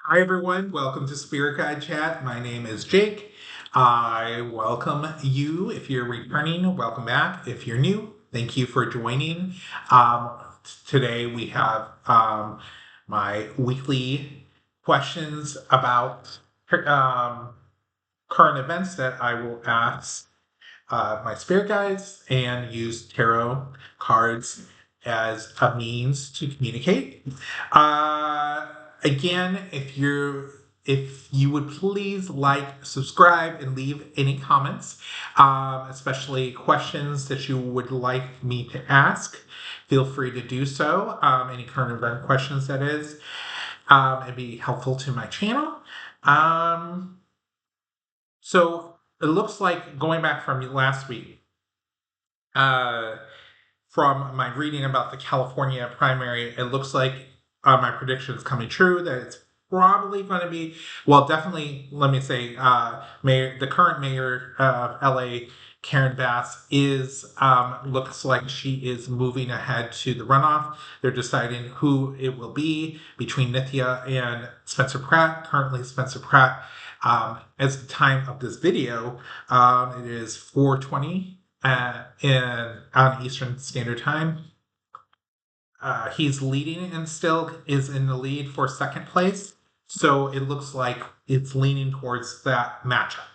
Hi, everyone. Welcome to Spirit Guide Chat. My name is Jake. I welcome you. If you're returning, welcome back. If you're new, thank you for joining. Um, Today we have my weekly questions about current events that I will ask my spirit guides and use tarot cards as a means to communicate. Uh, Again, if you would please like, subscribe, and leave any comments, especially questions that you would like me to ask. Feel free to do so. Any current event questions, that is. It'd be helpful to my channel. Um, so it looks like going back from last week, uh, from my reading about the California primary, it looks like my prediction is coming true. That it's probably going to be, well, definitely. Let me say, the current mayor of LA, Karen Bass, is looks like she is moving ahead to the runoff. They're deciding who it will be between Nithya and Spencer Pratt. Currently, Spencer Pratt. As the time of this video, it is 4:20 on Eastern Standard Time. He's leading and still is in the lead for second place. So it looks like it's leaning towards that matchup.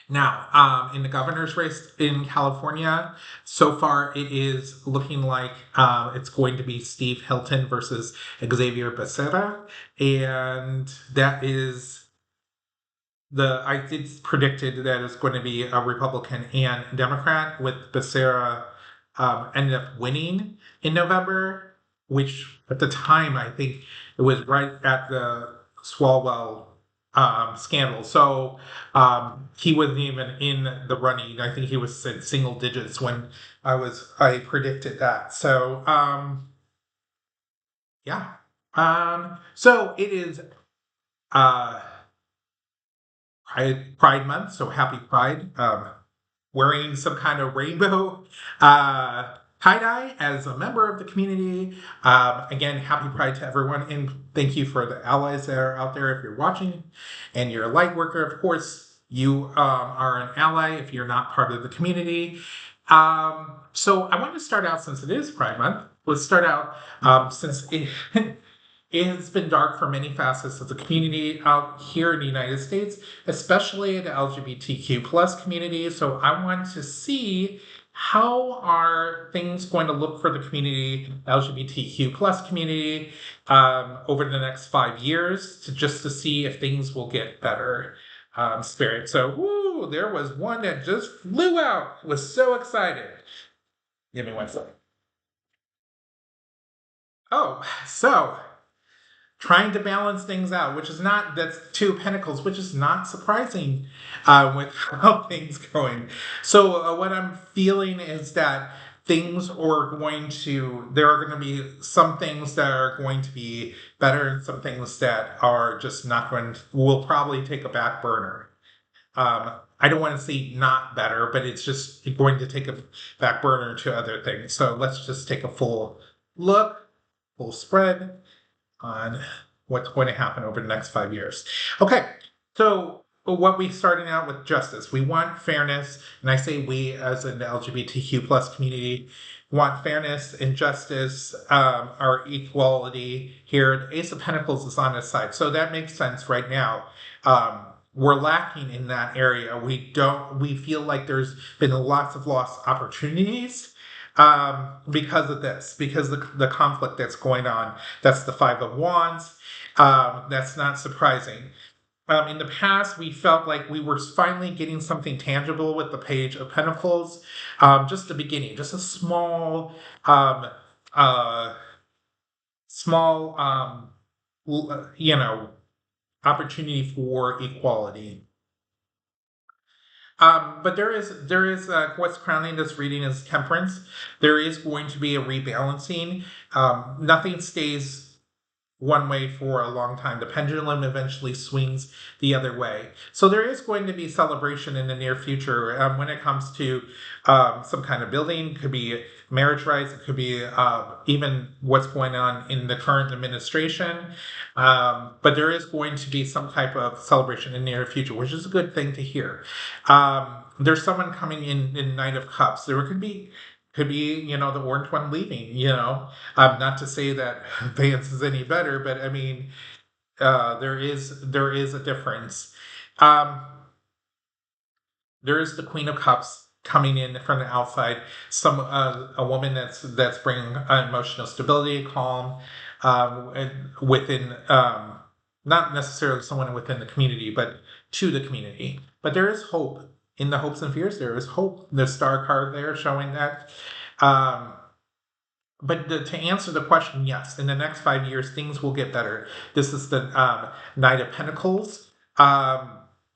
Now, in the governor's race in California, so far it is looking like it's going to be Steve Hilton versus Xavier Becerra. And that is I did predicted that it's going to be a Republican and Democrat, with Becerra ended up winning in November, which at the time I think it was right at the Swalwell scandal. So he wasn't even in the running. I think he was in single digits when I predicted that. So yeah. So it is uh Pride Month, so happy Pride. Wearing some kind of rainbow tie-dye as a member of the community. Again, happy Pride to everyone, and thank you for the allies that are out there. If you're watching and you're a light worker, of course, you are an ally if you're not part of the community. So I want to start out, since it is Pride Month, let's start out since it, it has been dark for many facets of the community out here in the United States, especially the LGBTQ plus community. So I want to see, how are things going to look for the community, LGBTQ plus community, over the next 5 years, to see if things will get better. Spirit. So, woo, there was one that just flew out. Was so excited. Give me one second. Oh, so trying to balance things out, which is not, that's two of pentacles, which is not surprising with how things going. So what I'm feeling is that there are going to be some things that are going to be better, and some things that are just not will probably take a back burner. I don't want to say not better, but it's just going to take a back burner to other things. So let's just take a full spread on what's going to happen over the next 5 years. Okay, so what we starting out with justice. We want fairness, and I say we as in the LGBTQ plus community want fairness and justice, our equality here. The Ace of Pentacles is on this side, so that makes sense right now. We're lacking in that area. We feel like there's been lots of lost opportunities because of this, because the conflict that's going on. That's the Five of Wands. That's not surprising. In the past, we felt like we were finally getting something tangible with the Page of Pentacles. Just the beginning, just a small, uh, small, opportunity for equality. But there is what's crowning this reading is Temperance. There is going to be a rebalancing. Nothing stays one way for a long time. The pendulum eventually swings the other way. So there is going to be celebration in the near future when it comes to some kind of building. Could be marriage rights. It could be even what's going on in the current administration. But there is going to be some type of celebration in the near future, which is a good thing to hear. There's someone coming in Knight of Cups. There could be the orange one leaving. Not to say that Vance is any better, but I mean there is a difference. Um, there is the Queen of Cups coming in from the outside. A woman that's bringing emotional stability, calm, and within not necessarily someone within the community, but to the community. But there is hope in the hopes and fears. There is hope. The star card there showing that. Um, but to answer the question, yes, in the next 5 years, things will get better. This is the Knight of Pentacles.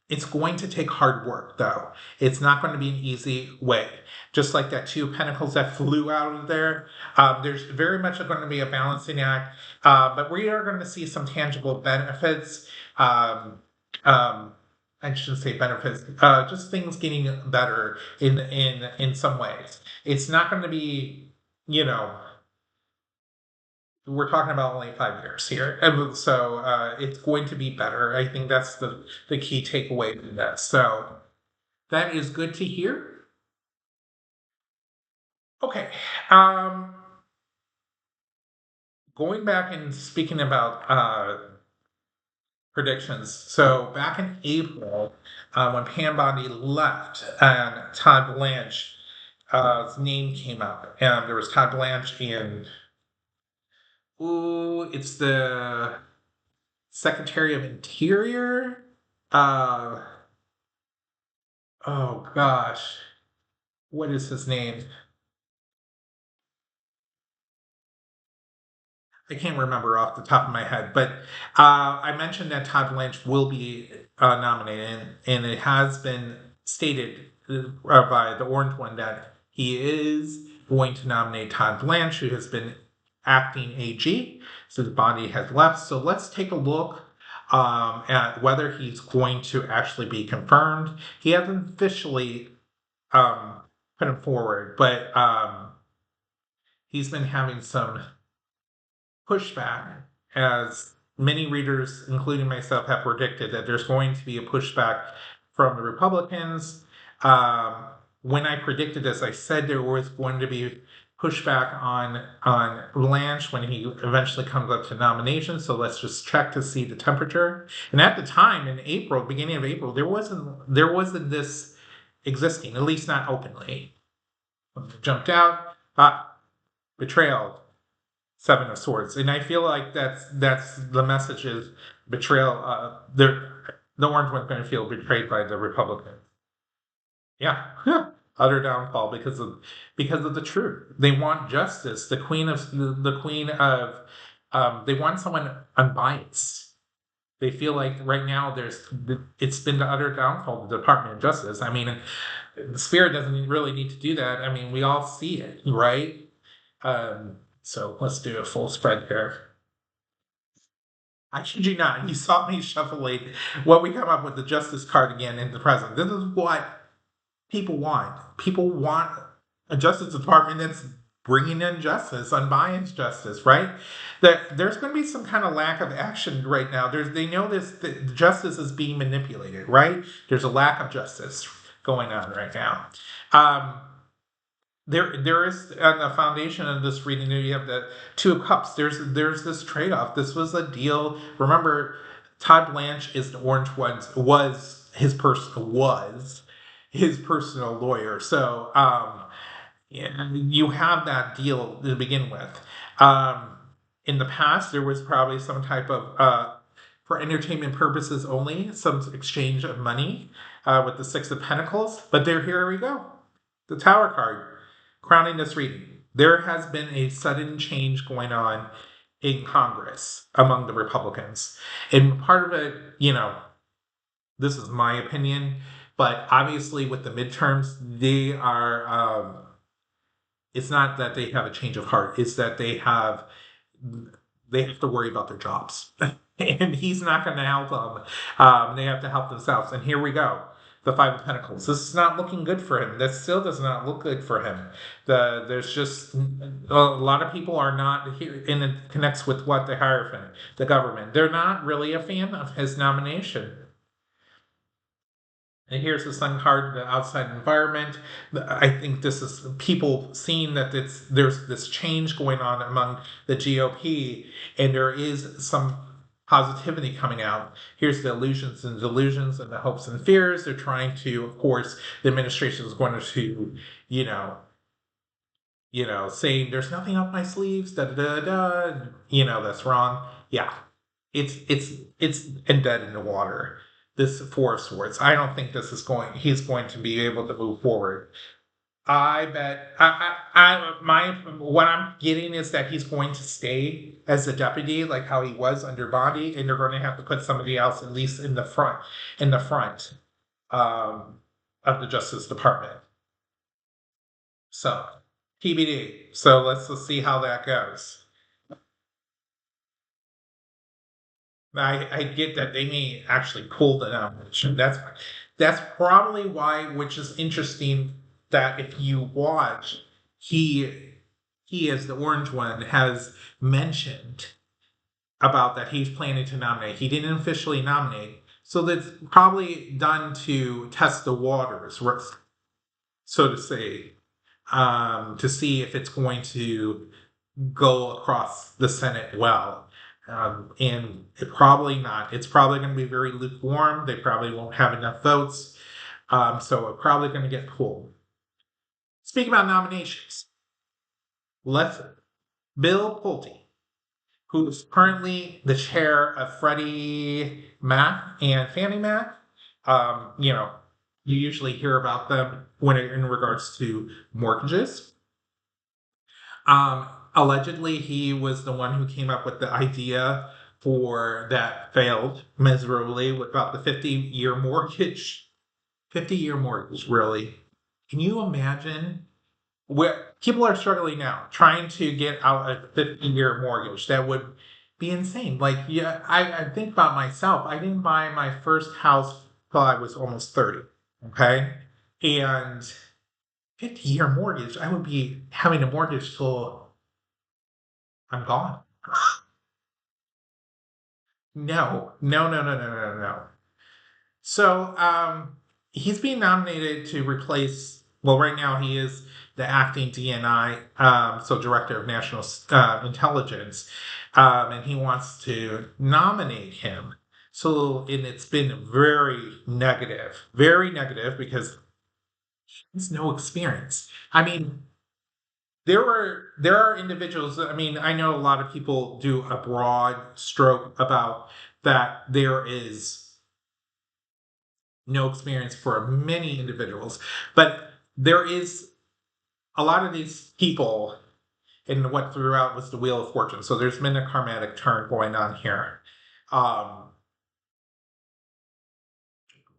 It's going to take hard work, though. It's not going to be an easy way. Just like that Two of Pentacles that flew out of there, there's very much going to be a balancing act. But we are going to see some tangible benefits. I shouldn't say benefits. Just things getting better in some ways. It's not going to be, you know we're talking about only 5 years here, and so it's going to be better. I think that's the key takeaway from that. So that is good to hear. Okay, going back and speaking about predictions. So back in April, when Pam Bondi left and Todd Blanche's name came up, and there was Todd Blanche and it's the Secretary of Interior. Uh, oh gosh, what is his name? I can't remember off the top of my head, but I mentioned that Todd Blanche will be nominated, and it has been stated by the Orange One that he is going to nominate Todd Blanche, who has been acting AG since Bondi has left. So let's take a look at whether he's going to actually be confirmed. He hasn't officially put him forward, but he's been having some pushback, as many readers, including myself, have predicted that there's going to be a pushback from the Republicans. When I predicted this, I said there was going to be pushback on Blanche when he eventually comes up to nomination. So let's just check to see the temperature. And at the time, in April, beginning of April, there wasn't this existing, at least not openly. Jumped out, betrayal, Seven of Swords, and I feel like that's the message is betrayal. The Orange One's going to feel betrayed by the Republicans. Yeah, utter downfall because of the truth. They want justice. The Queen of they want someone unbiased. They feel like right now it's been the utter downfall of the Department of Justice. I mean, the Spirit doesn't really need to do that. I mean, we all see it, right? So let's do a full spread here. I kid you not, you saw me shuffling what we come up with the justice card again in the present. This is what people want. People want a justice department that's bringing in justice, unbiased justice, right? That there's going to be some kind of lack of action right now. They know that justice is being manipulated, right? There's a lack of justice going on right now. There is on the foundation of this reading. You have the Two of Cups. There's this trade off. This was a deal. Remember, Todd Blanche is the Orange One. Was his personal lawyer. So yeah, you have that deal to begin with. In the past, there was probably some type of for entertainment purposes only, some exchange of money with the Six of Pentacles. But here we go. The Tower card. Crowning this reading, there has been a sudden change going on in Congress among the Republicans. And part of it, this is my opinion, but obviously with the midterms, they are, it's not that they have a change of heart, it's that they have to worry about their jobs. And he's not going to help them. They have to help themselves. And here we go. the Five of Pentacles. This is not looking good for him. That still does not look good for him. There's just a lot of people are not here, and it connects with what the Hierophant, the government. They're not really a fan of his nomination. And here's the Sun card, the outside environment. I think this is people seeing that there's this change going on among the GOP, and there is some positivity coming out. Here's the illusions and delusions and the hopes and fears. They're trying to, of course, the administration is going to, you know, saying there's nothing up my sleeves, da da da da. That's wrong. Yeah, it's and dead in the water. This Four of Swords. I don't think he's going to be able to move forward. I bet what I'm getting is that he's going to stay as a deputy, like how he was under Bondi, and they're going to have to put somebody else at least in the front of the Justice Department. So TBD. So let's see how that goes. I get that they may actually pull the nomination. That's probably why, which is interesting, that if you watch, he as the orange one has mentioned about that he's planning to nominate. He didn't officially nominate, so that's probably done to test the waters, so to say, to see if it's going to go across the Senate well. And probably not. It's probably going to be very lukewarm. They probably won't have enough votes. So it's probably going to get pulled. Speaking about nominations, Bill Pulte, who's currently the chair of Freddie Mac and Fannie Mac. You usually hear about them in regards to mortgages. Allegedly, he was the one who came up with the idea that failed miserably about the 50-year mortgage. 50-year mortgage, really. Can you imagine where people are struggling now, trying to get out a 50-year mortgage? That would be insane. Like, yeah, I think about myself. I didn't buy my first house till I was almost 30. Okay. And 50-year mortgage, I would be having a mortgage till I'm gone. No, no, no, no, no, no, no. So he's being nominated to replace. Well, right now he is the acting DNI, so Director of National Intelligence, and he wants to nominate him. So, and it's been very negative because he has no experience. I mean, there are individuals. I mean, I know a lot of people do a broad stroke about that. There is no experience for many individuals, but there is a lot of these people, and what throughout was the Wheel of Fortune. So there's been a karmatic turn going on here.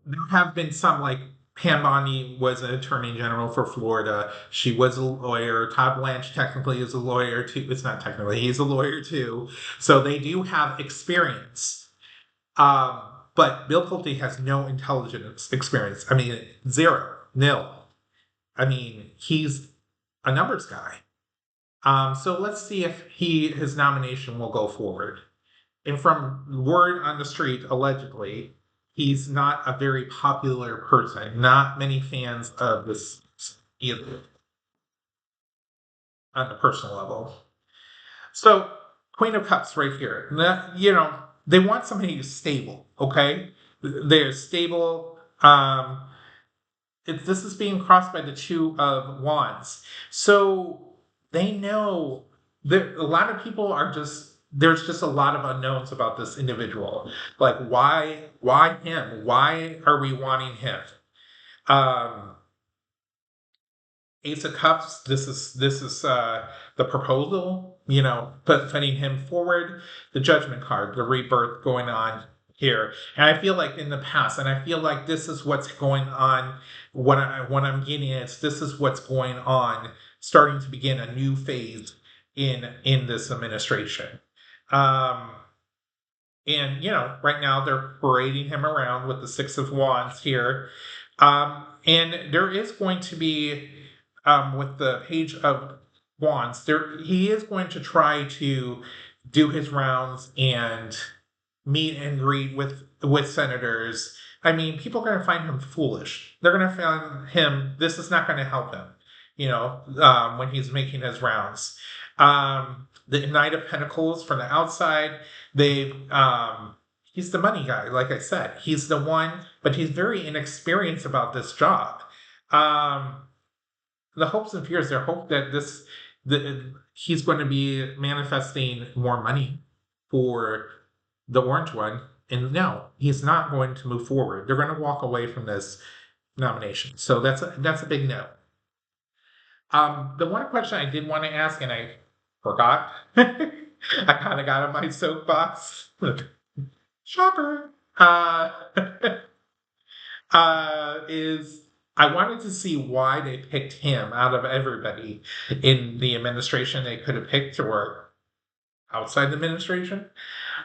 There have been some, like Pam Bondi was an attorney general for Florida. She was a lawyer. Todd Blanche technically is a lawyer too. It's not technically, he's a lawyer too. So they do have experience. But Bill Pulte has no intelligence experience. I mean, zero, nil. I mean, he's a numbers guy. So let's see if his nomination will go forward. And from word on the street, allegedly, he's not a very popular person. Not many fans of this either on a personal level. So, Queen of Cups right here. They want somebody who's stable, okay? They're stable. This is being crossed by the Two of Wands. So they know that a lot of people are there's just a lot of unknowns about this individual. Like, why him? Why are we wanting him? Ace of Cups. This is the proposal. Putting him forward. The Judgment card, the rebirth going on here, and I feel like in the past, and I feel like this is what's going on. What I'm getting is this is what's going on, starting to begin a new phase in this administration. And right now they're parading him around with the Six of Wands here. And there is going to be, with the Page of Wands, he is going to try to do his rounds and meet and greet with senators. I mean, people are going to find him foolish. They're going to find him. This is not going to help him. When he's making his rounds. The Knight of Pentacles from the outside. He's the money guy, like I said. He's the one, but he's very inexperienced about this job. The hopes and fears, their hope that he's going to be manifesting more money for the orange one. And no, he's not going to move forward. They're going to walk away from this nomination. So that's a big no. The one question I did want to ask, and I forgot, I kind of got on my soapbox. Shocker. Is I wanted to see why they picked him out of everybody in the administration they could have picked, or outside the administration,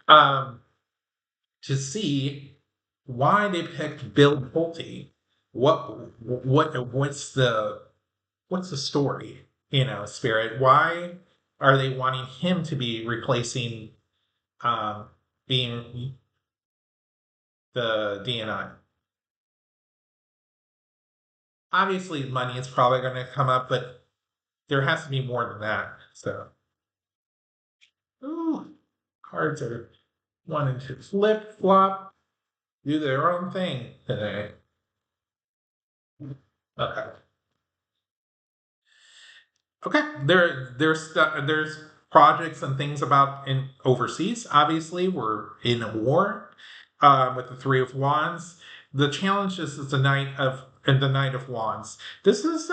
to see why they picked Bill Pulte. What's the story? Spirit. Why are they wanting him to be replacing being the DNI? Obviously, money is probably going to come up, but there has to be more than that. So, ooh, cards are wanting to flip flop, do their own thing today. Okay. Okay. There's projects and things about in overseas. Obviously, we're in a war with the Three of Wands. The challenge is the Knight of Wands. This is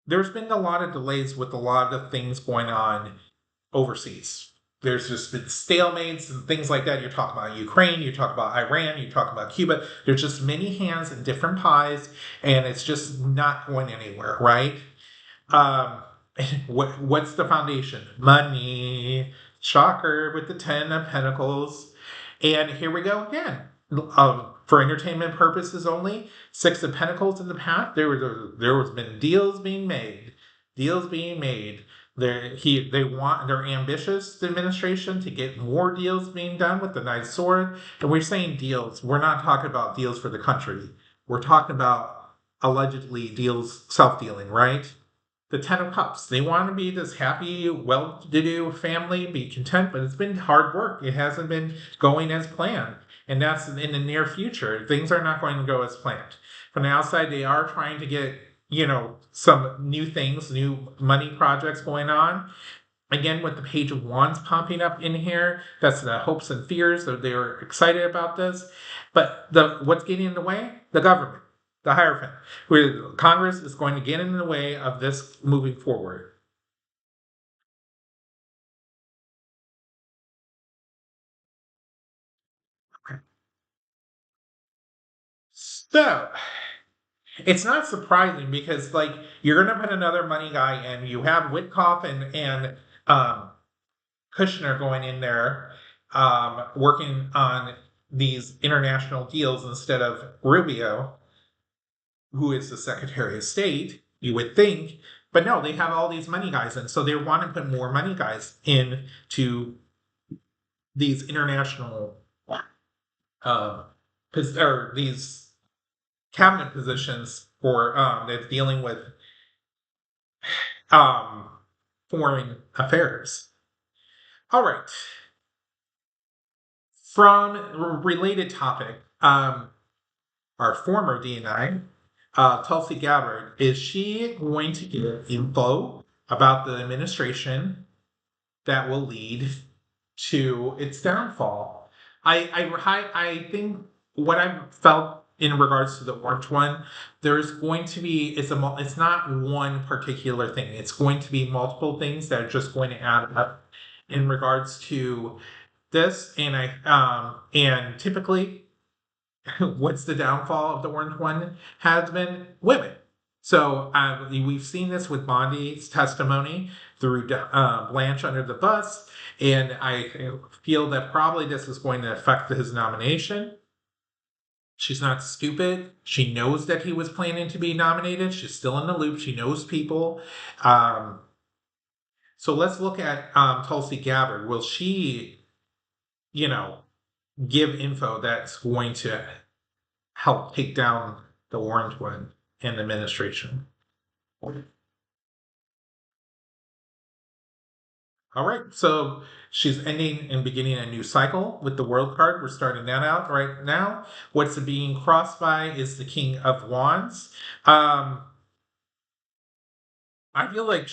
there's been a lot of delays with a lot of things going on overseas. There's just been stalemates and things like that. You're talking about Ukraine, you talk about Iran, you talk about Cuba. There's just many hands in different pies, and it's just not going anywhere, right? Um, what's the foundation? Money. Shocker with the Ten of Pentacles. And here we go again. For entertainment purposes only, Six of Pentacles in the past. There was been deals being made. Deals being made. They're ambitious, the administration, to get more deals being done with the Knight Sword. And we're saying deals. We're not talking about deals for the country. We're talking about allegedly deals, self-dealing, right? The Ten of Cups. They want to be this happy, well-to-do family, be content, but it's been hard work. It hasn't been going as planned. And that's in the near future. Things are not going to go as planned. From the outside, they are trying to get, some new things, new money projects going on. Again, with the Page of Wands popping up in here, that's the hopes and fears. They're excited about this. But what's getting in the way? The government. The Hierophant, where Congress is going to get in the way of this moving forward. Okay. So it's not surprising because, like, you're going to put another money guy in. You have Witkoff and Kushner going in there, working on these international deals instead of Rubio, who is the Secretary of State, you would think. But no, they have all these money guys in. So they want to put more money guys in to these international or these cabinet positions for that's dealing with um, foreign affairs. All right. From related topic, our former DNI, Tulsi Gabbard, is she going to give info about the administration that will lead to its downfall? I think what I've felt in regards to the orange one, there's going to be it's not one particular thing. It's going to be multiple things that are just going to add up in regards to this. And typically, what's the downfall of the orange one has been women. So we've seen this with Bondi's testimony through Blanche under the bus, and I feel that probably this is going to affect his nomination. She's not stupid. She knows that he was planning to be nominated. She's still in the loop. She knows people. Um, so let's look at Tulsi Gabbard. Will she, you know, give info that's going to help take down the orange one in the administration? All right, so she's ending and beginning a new cycle with the world card. We're starting that out right now. What's being crossed by is the King of Wands. Um, I feel like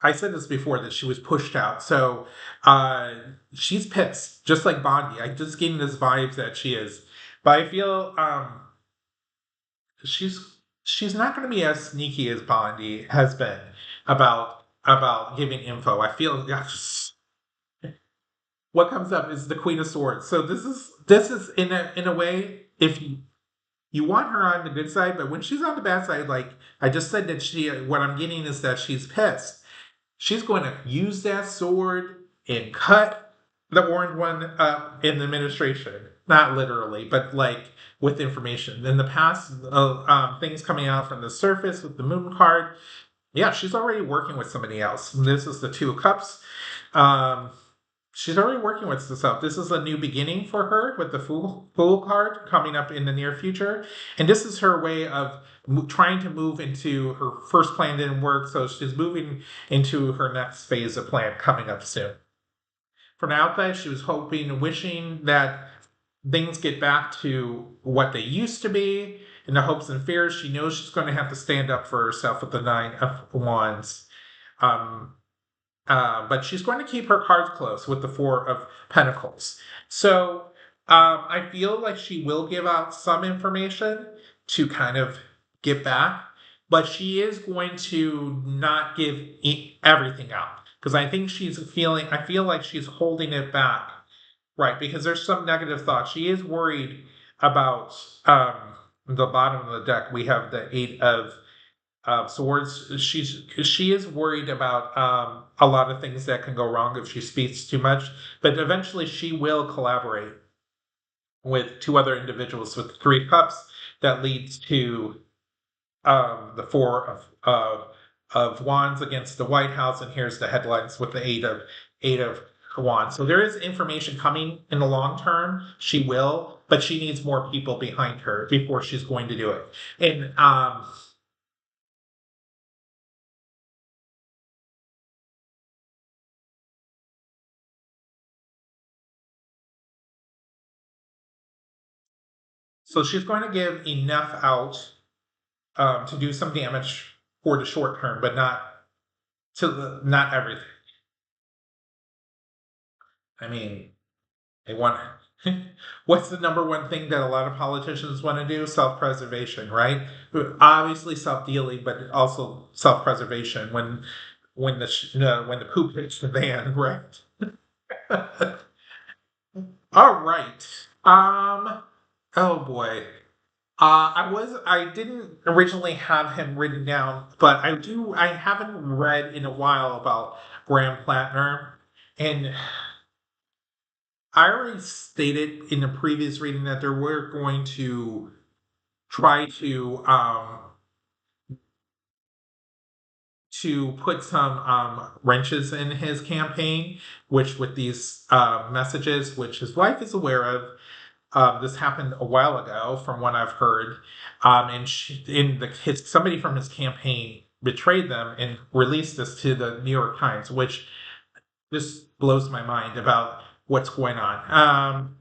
I said this before that she was pushed out. So uh, she's pissed, just like Bondi. I just getting this vibes that she is. But I feel she's not going to be as sneaky as Bondi has been about giving info. I feel what comes up is the Queen of Swords. So this is in a way, if you want her on the good side, but when she's on the bad side, like I just said, that what I'm getting is that she's pissed. She's going to use that sword and cut the orange one up in the administration. Not literally, but like with information. In the past, things coming out from the surface with the moon card, yeah, she's already working with somebody else. This is the Two of Cups. Um, she's already working with stuff. This is a new beginning for her with the Fool card coming up in the near future, and this is her way of trying to move into her first plan didn't work, so she's moving into her next phase of plan coming up soon. From the outside, she was hoping and wishing that things get back to what they used to be. In the hopes and fears, she knows she's going to have to stand up for herself with the Nine of Wands. Um, but she's going to keep her cards close with the Four of Pentacles. So I feel like she will give out some information to kind of get back, but she is going to not give everything out because I feel like she's holding it back, right? Because there's some negative thoughts. She is worried about the bottom of the deck. We have the Eight of Swords. She is worried about a lot of things that can go wrong if she speaks too much, but eventually she will collaborate with two other individuals with the Three of Cups. That leads to the Four of Wands against the White House, and here's the headlines with the Eight of Wands. So there is information coming in the long term. She will, but she needs more people behind her before she's going to do it. And so she's going to give enough out to do some damage for the short term, but not everything. I mean, they want. What's the number one thing that a lot of politicians want to do? Self-preservation, right? Obviously self-dealing, but also self-preservation when the poop hits the van, right? All right. Oh boy. I didn't originally have him written down, but I haven't read in a while about Graham Platner. And I already stated in the previous reading that there were going to try to put some wrenches in his campaign, which with these messages, which his wife is aware of. This happened a while ago, from what I've heard, and somebody from his campaign betrayed them and released this to the New York Times, which just blows my mind about what's going on.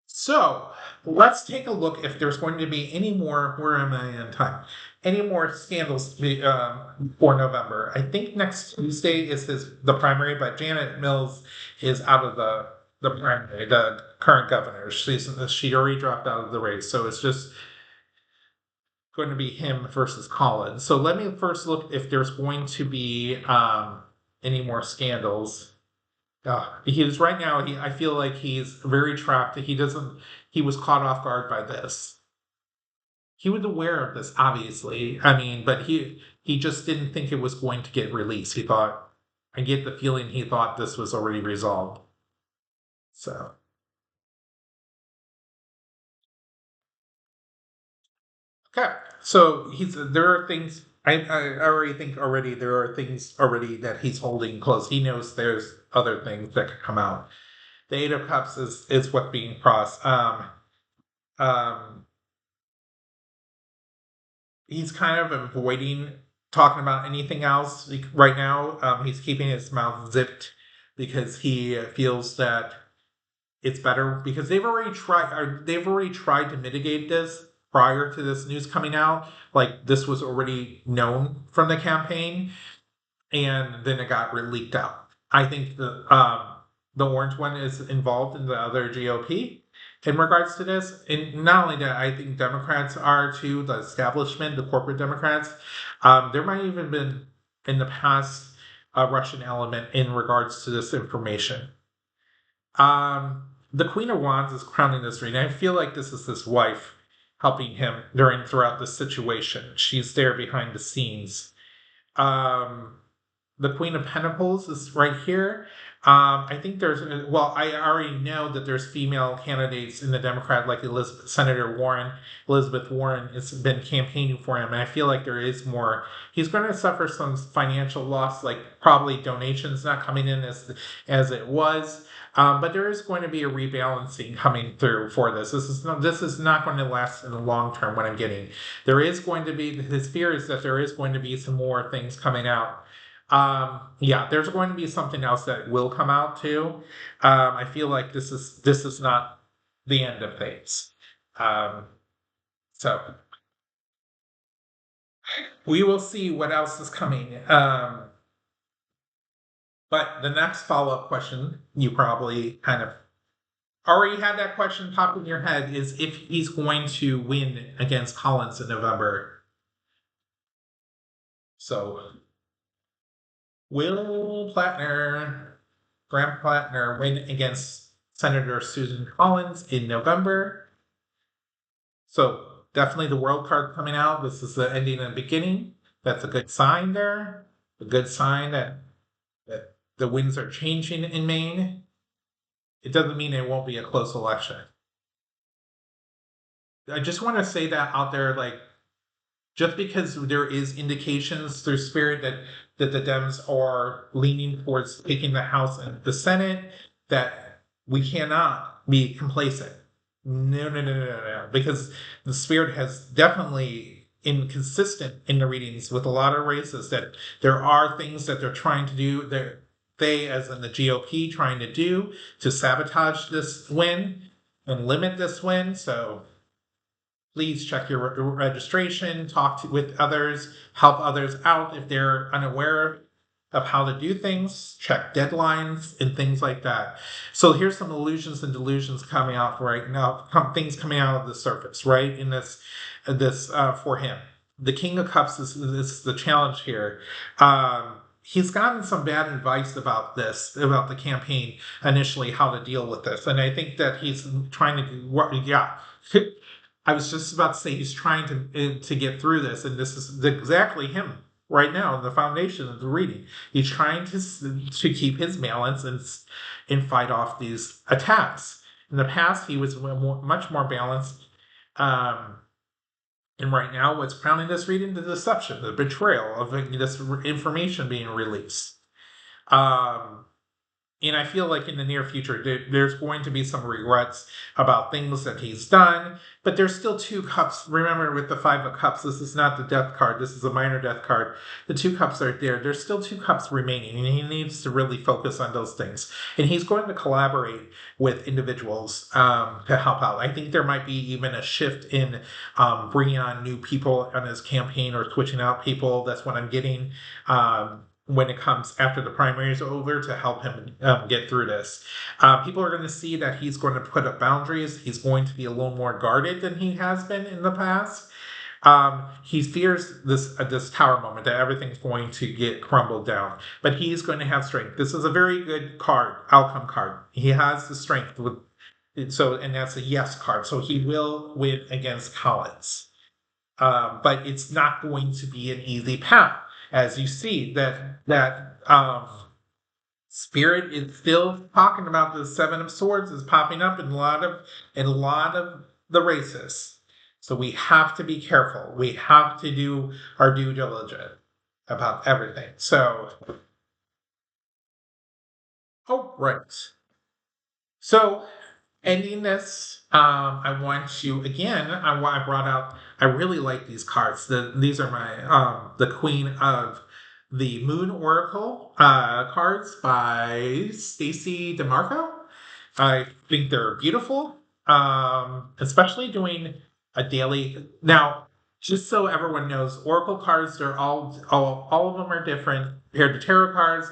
So let's take a look if there's going to be any more. Where am I in time? Any more scandals for November? I think next Tuesday is the primary, but Janet Mills is out of the primary. The current governor, she already dropped out of the race, so it's just going to be him versus Collins. So let me first look if there's going to be any more scandals. He's right now. I feel like he's very trapped. He doesn't. He was caught off guard by this. He was aware of this, obviously. I mean, but he just didn't think it was going to get released. He thought. I get the feeling he thought this was already resolved. So Okay, so there are things I already think already there are things already that he's holding close. He knows there's other things that could come out. The Eight of Cups is what's being crossed. Um, he's kind of avoiding talking about anything else right now. He's keeping his mouth zipped because he feels that it's better because they've already tried to mitigate this prior to this news coming out. Like this was already known from the campaign, and then it got leaked out. I think the orange one is involved in the other GOP in regards to this, and not only that, I think Democrats are too. The establishment, the corporate Democrats, there might even been in the past a Russian element in regards to this information. The Queen of Wands is crowning this reading. I feel like this is his wife helping him throughout this situation. She's there behind the scenes. Um, the Queen of Pentacles is right here. I think I already know that there's female candidates in the Democrat, like Elizabeth Warren has been campaigning for him, and I feel like there is more. He's going to suffer some financial loss, like probably donations not coming in as it was. But there is going to be a rebalancing coming through for this. This is not going to last in the long term. What I'm getting, there is going to be his fear is that there is going to be some more things coming out. Yeah, there's going to be something else that will come out too. I feel like this is not the end of things. Um, so we will see what else is coming. But the next follow-up question, you probably kind of already had that question pop in your head, is if he's going to win against Collins in November. So will Graham Platner, win against Senator Susan Collins in November? So definitely the world card coming out. This is the ending and beginning. That's a good sign there. A good sign that the winds are changing in Maine. It doesn't mean it won't be a close election. I just want to say that out there, like just because there is indications through spirit that the Dems are leaning towards taking the House and the Senate, that we cannot be complacent. No, no, no, no, no, no. Because the spirit has definitely inconsistent in the readings with a lot of races that there are things that they're trying to do. They, as in the GOP, trying to do to sabotage this win and limit this win. So please check your registration, with others, help others out if they're unaware of how to do things, check deadlines and things like that. So here's some illusions and delusions coming out right now, things coming out of the surface, right? In this for him. The King of Cups is the challenge here. He's gotten some bad advice about the campaign initially, how to deal with this. And I think that he's trying to, yeah. I was just about to say he's trying to get through this, and this is exactly him right now. The foundation of the reading, he's trying to keep his balance and fight off these attacks. In the past, he was much more balanced, and right now, what's crowning this reading? The deception, the betrayal of this information being released. And I feel like in the near future, there's going to be some regrets about things that he's done, but there's still two cups. Remember, with the Five of Cups, this is not the death card. This is a minor death card. The two cups are there. There's still two cups remaining, and he needs to really focus on those things. And he's going to collaborate with individuals to help out. I think there might be even a shift in bringing on new people on his campaign or switching out people. That's what I'm getting. When it comes after the primary is over to help him get through this. People are going to see that he's going to put up boundaries. He's going to be a little more guarded than he has been in the past. He fears this tower moment, that everything's going to get crumbled down, but he's going to have strength. This is a very good outcome card. He has the strength and that's a yes card. So he will win against Collins. But it's not going to be an easy path. As you see, that spirit is still talking about the Seven of Swords is popping up in a lot of the races. So we have to be careful. We have to do our due diligence about everything. So, oh, right. So, ending this, I want to again. I brought out. I really like these cards. These are my the Queen of the Moon Oracle cards by Stacy DeMarco. I think they're beautiful, especially doing a daily. Now, just so everyone knows, Oracle cards are all of them are different compared to tarot cards.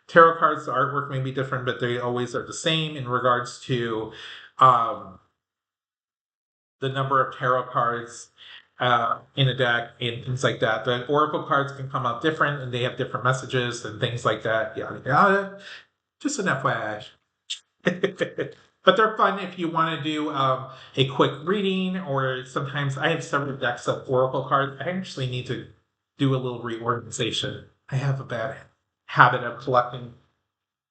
Tarot cards, the artwork may be different, but they always are the same in regards to um, the number of tarot cards in a deck and things like that. The Oracle cards can come out different, and they have different messages and things like that. Yeah, just an FYI. But they're fun if you want to do a quick reading, or sometimes I have several decks of Oracle cards. I actually need to do a little reorganization. I have a bad habit of collecting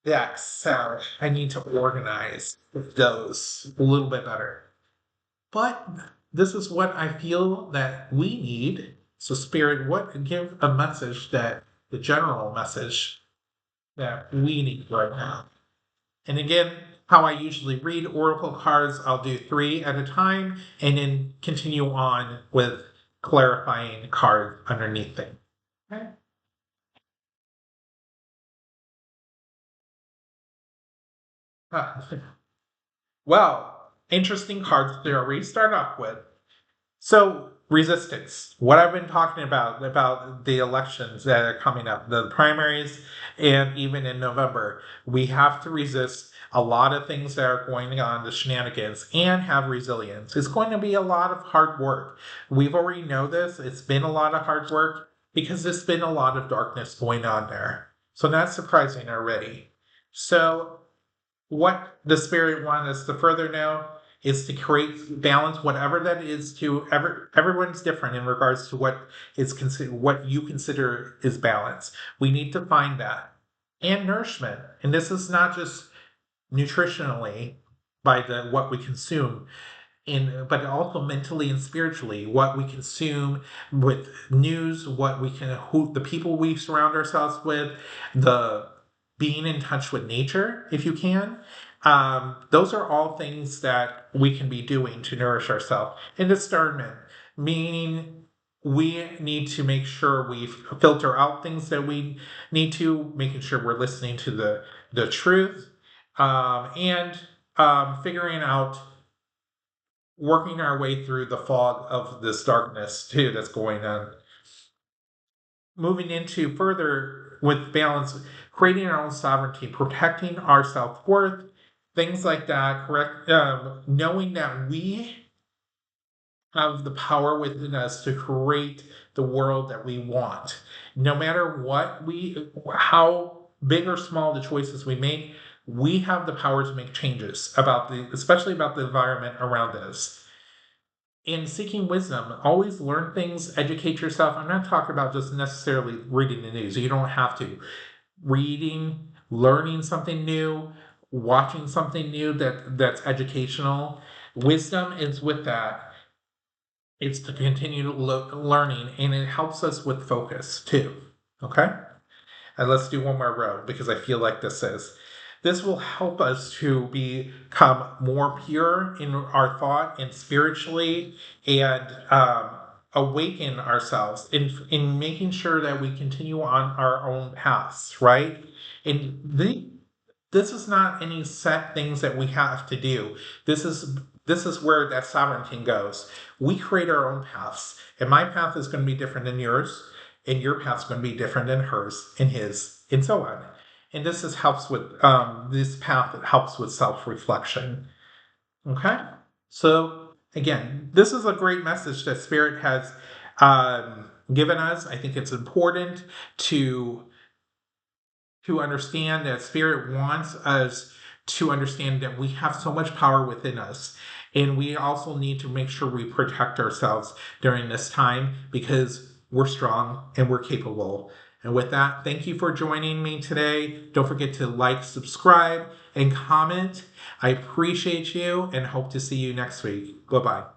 decks, so I need to organize those a little bit better. But this is what I feel that we need. So, Spirit, what give a message that the general message that we need right now? And again, how I usually read Oracle cards, I'll do 3 at a time and then continue on with clarifying card underneath them. Okay. Well, interesting cards to already start off with. So, resistance. What I've been talking about the elections that are coming up, the primaries, and even in November, we have to resist a lot of things that are going on, the shenanigans, and have resilience. It's going to be a lot of hard work. We've already know this. It's been a lot of hard work because there's been a lot of darkness going on there. So not surprising already. So what the spirit wants us to further know is to create balance, whatever that is. Everyone's different in regards to what you consider is balance. We need to find that, and nourishment. And this is not just nutritionally by the what we consume, but also mentally and spiritually, what we consume with news, the people we surround ourselves with, the being in touch with nature if you can. Those are all things that we can be doing to nourish ourselves. And discernment, meaning we need to make sure we filter out things that we need to, making sure we're listening to the truth, and figuring out, working our way through the fog of this darkness too that's going on. Moving into further with balance, creating our own sovereignty, protecting our self-worth, things like that. Correct, knowing that we have the power within us to create the world that we want. No matter how big or small the choices we make, we have the power to make changes especially about the environment around us. In seeking wisdom, always learn things, educate yourself. I'm not talking about just necessarily reading the news. You don't have to. Reading, learning something new, watching something new that's educational. Wisdom is with that. It's to continue learning, and it helps us with focus too. Okay? And let's do one more row because I feel like this will help us to become more pure in our thought and spiritually, and awaken ourselves in making sure that we continue on our own paths, right? And this is not any set things that we have to do. This is where that sovereignty goes. We create our own paths, and my path is going to be different than yours, and your path's going to be different than hers and his, and so on. And helps with this path. It helps with self-reflection. Okay, so again, this is a great message that Spirit has given us. I think it's important to understand that Spirit wants us to understand that we have so much power within us. And we also need to make sure we protect ourselves during this time because we're strong and we're capable. And with that, thank you for joining me today. Don't forget to like, subscribe, and comment. I appreciate you and hope to see you next week. Bye-bye.